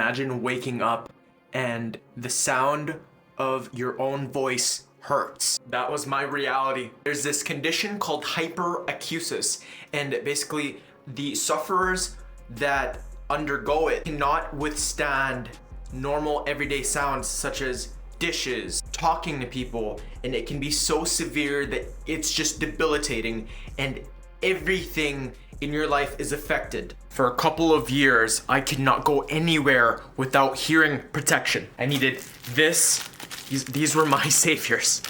imagine waking up and the sound of your own voice hurts. That was my reality. There's this condition called hyperacusis, and basically the sufferers that undergo it cannot withstand normal everyday sounds such as dishes, talking to people, and it can be so severe that it's just debilitating and everything in your life is affected. For a couple of years, I could not go anywhere without hearing protection. I needed this. These were my saviors.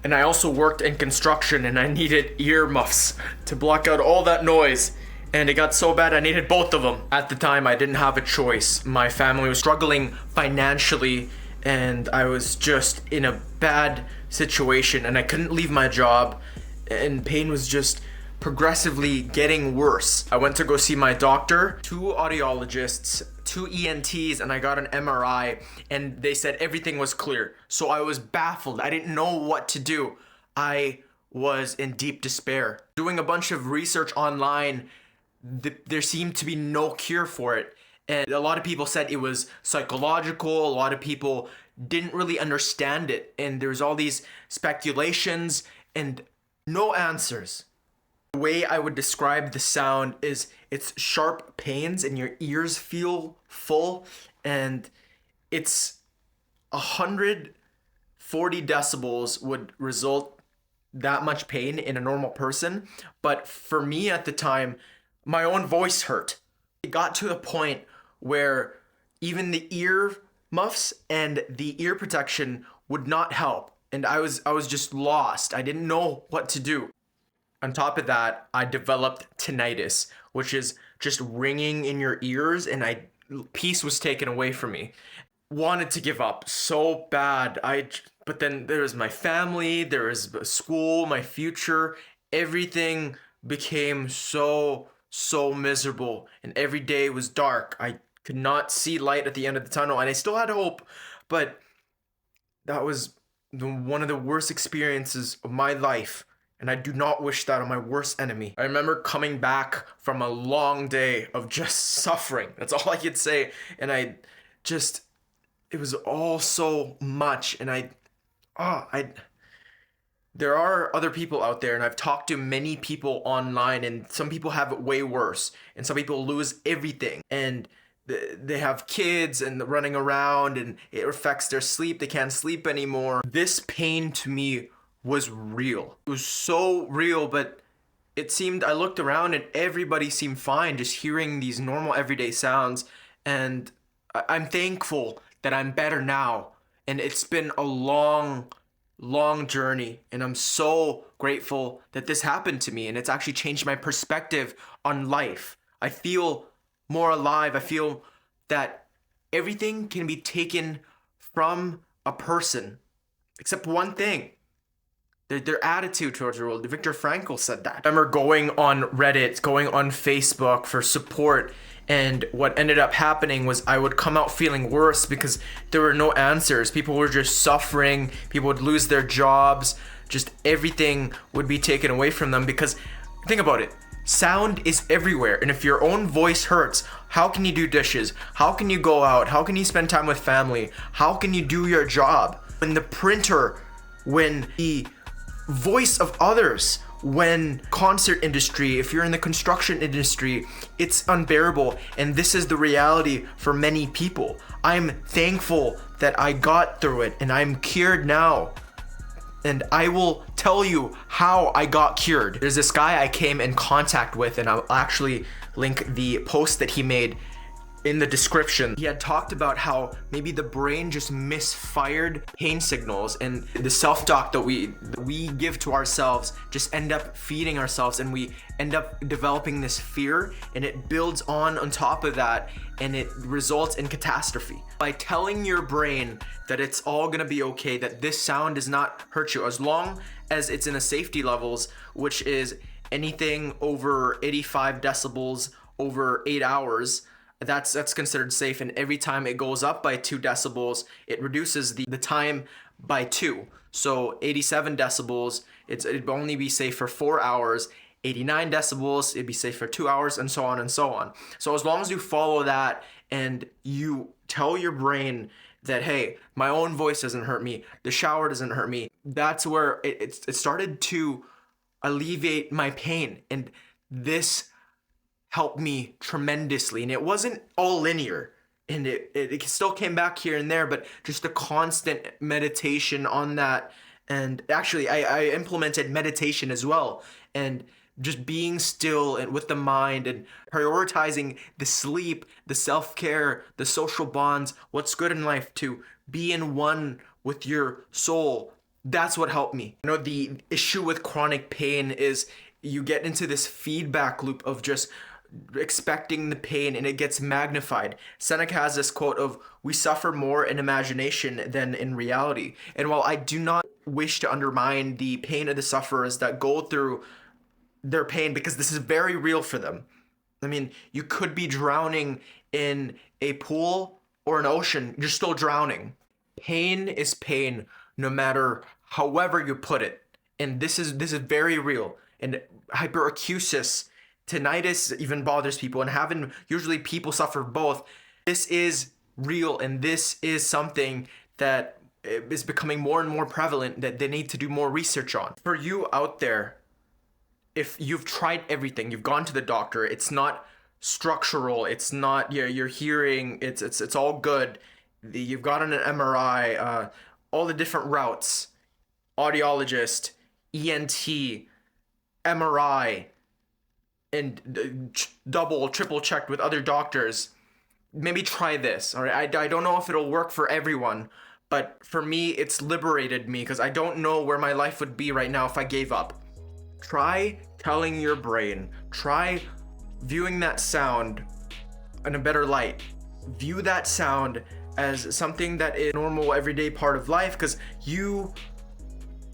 And I also worked in construction and I needed earmuffs to block out all that noise. And it got so bad I needed both of them. At the time, I didn't have a choice. My family was struggling financially and I was just in a bad situation and I couldn't leave my job and pain was just progressively getting worse. I went to go see my doctor, 2 audiologists, 2 ENTs, and I got an MRI and they said everything was clear. So I was baffled. I didn't know what to do. I was in deep despair. Doing a bunch of research online, there seemed to be no cure for it. And a lot of people said it was psychological. A lot of people didn't really understand it. And there's all these speculations and no answers. The way I would describe the sound is it's sharp pains and your ears feel full, and it's 140 decibels would result that much pain in a normal person. But for me at the time, my own voice hurt. It got to a point where even the ear muffs and the ear protection would not help. And I was just lost. I didn't know what to do. On top of that, I developed tinnitus, which is just ringing in your ears, and peace was taken away from me. Wanted to give up so bad. But then there was my family, there was school, my future. Everything became so miserable, and every day was dark. I could not see light at the end of the tunnel, and I still had hope, but that was one of the worst experiences of my life, and I do not wish that on my worst enemy. I remember coming back from a long day of just suffering. That's all I could say, and it was all so much, and there are other people out there, and I've talked to many people online, and some people have it way worse, and some people lose everything, and they have kids and running around and it affects their sleep. They can't sleep anymore. This pain to me was real. It was so real, but I looked around and everybody seemed fine just hearing these normal everyday sounds. And I'm thankful that I'm better now. And it's been a long journey. And I'm so grateful that this happened to me. And it's actually changed my perspective on life. I feel more alive. I feel that everything can be taken from a person except one thing, their attitude towards the world. Viktor Frankl said that. I remember going on Reddit, going on Facebook for support, and what ended up happening was I would come out feeling worse because there were no answers. People were just suffering. People would lose their jobs. Just everything would be taken away from them because, think about it, sound is everywhere, and if your own voice hurts, how can you do dishes? How can you go out? How can you spend time with family? How can you do your job? When the printer, when the voice of others, when concert industry, if you're in the construction industry, it's unbearable, and this is the reality for many people. I'm thankful that I got through it, and I'm cured now. And I will tell you how I got cured. There's this guy I came in contact with, and I'll actually link the post that he made in the description. He had talked about how maybe the brain just misfired pain signals, and the self-talk that we give to ourselves just end up feeding ourselves, and we end up developing this fear, and it builds on top of that, and it results in catastrophe. By telling your brain that it's all gonna be okay, that this sound does not hurt you, as long as it's in the safety levels, which is anything over 85 decibels over 8 hours, that's considered safe. And every time it goes up by 2 decibels, it reduces the time by 2. So 87 decibels, it'd only be safe for 4 hours. 89 decibels, it'd be safe for 2 hours, and so on and so on. So as long as you follow that and you tell your brain that, hey, my own voice doesn't hurt me, the shower doesn't hurt me, that's where it started to alleviate my pain. And this helped me tremendously. And it wasn't all linear. And it still came back here and there, but just the constant meditation on that. And actually, I implemented meditation as well. And just being still and with the mind and prioritizing the sleep, the self-care, the social bonds, what's good in life, to be in one with your soul. That's what helped me. You know, the issue with chronic pain is you get into this feedback loop of just expecting the pain, and it gets magnified. Seneca has this quote of, "We suffer more in imagination than in reality." And while I do not wish to undermine the pain of the sufferers that go through their pain, because this is very real for them. I mean, you could be drowning in a pool or an ocean, you're still drowning. Pain is pain, no matter however you put it. And this is very real. And hyperacusis, tinnitus even bothers people, and usually people suffer both. This is real, and this is something that is becoming more and more prevalent that they need to do more research on. For you out there, if you've tried everything, you've gone to the doctor, it's not structural, it's not your hearing, it's all good. You've gotten an MRI, all the different routes, audiologist, ENT, MRI, and double, triple checked with other doctors. Maybe try this, all right? I don't know if it'll work for everyone, but for me, it's liberated me, because I don't know where my life would be right now if I gave up. Try telling your brain, try viewing that sound in a better light. View that sound as something that is normal, everyday part of life, because you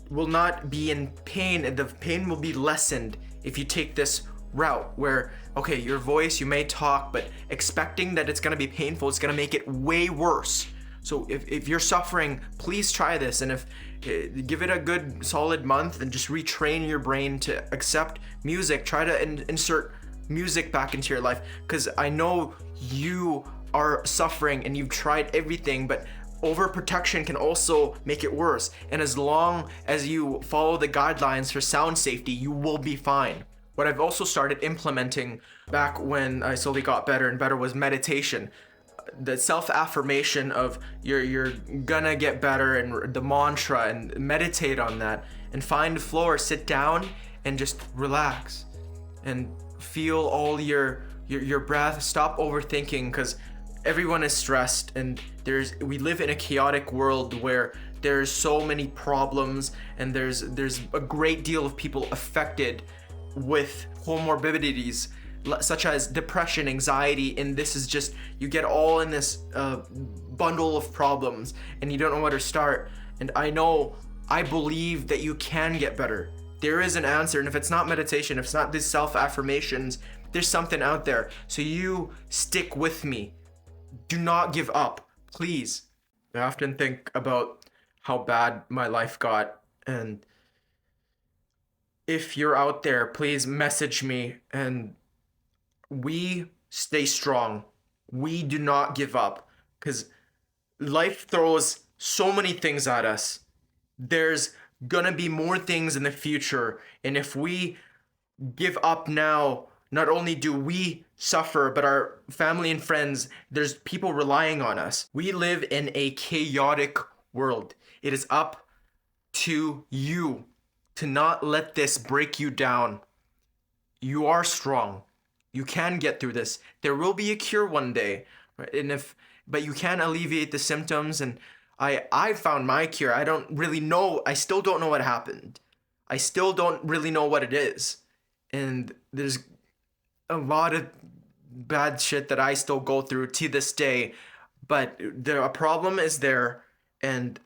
will not be in pain, and the pain will be lessened if you take this route where, okay, your voice, you may talk, but expecting that it's going to be painful, it's going to make it way worse. So if you're suffering, please try this, and if give it a good solid month and just retrain your brain to accept music. Try to insert music back into your life, because I know you are suffering and you've tried everything, but overprotection can also make it worse. And as long as you follow the guidelines for sound safety, you will be fine. What I've also started implementing back when I slowly got better and better was meditation. The self-affirmation of you're gonna get better, and the mantra, and meditate on that, and find flow or sit down and just relax and feel all your breath. Stop overthinking, because everyone is stressed, and we live in a chaotic world where there's so many problems, and there's a great deal of people affected with comorbidities such as depression, anxiety, and this is just, you get all in this bundle of problems and you don't know where to start. And I believe that you can get better. There is an answer, and if it's not meditation, if it's not these self-affirmations, there's something out there. So you stick with me. Do not give up, please. I often think about how bad my life got, and if you're out there, please message me, and we stay strong. We do not give up, because life throws so many things at us. There's gonna be more things in the future, and if we give up now, not only do we suffer, but our family and friends, there's people relying on us. We live in a chaotic world. It is up to you to not let this break you down. You are strong. You can get through this. There will be a cure one day, right? But you can alleviate the symptoms, and I found my cure. I don't really know. I still don't know what happened. I still don't really know what it is. And there's a lot of bad shit that I still go through to this day, but the problem is there, and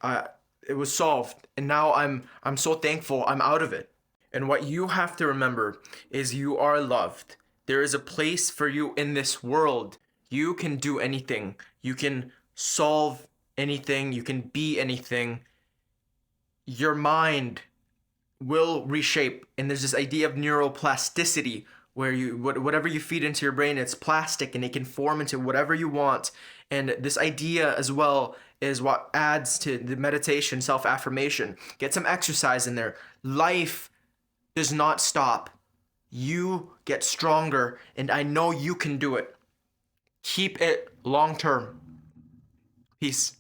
it was solved, and now I'm so thankful I'm out of it. And what you have to remember is you are loved. There is a place for you in this world. You can do anything. You can solve anything. You can be anything. Your mind will reshape. And there's this idea of neuroplasticity where whatever you feed into your brain, it's plastic and it can form into whatever you want. And this idea as well is what adds to the meditation, self-affirmation. Get some exercise in there. Life does not stop. You get stronger, and I know you can do it. Keep it long term. Peace.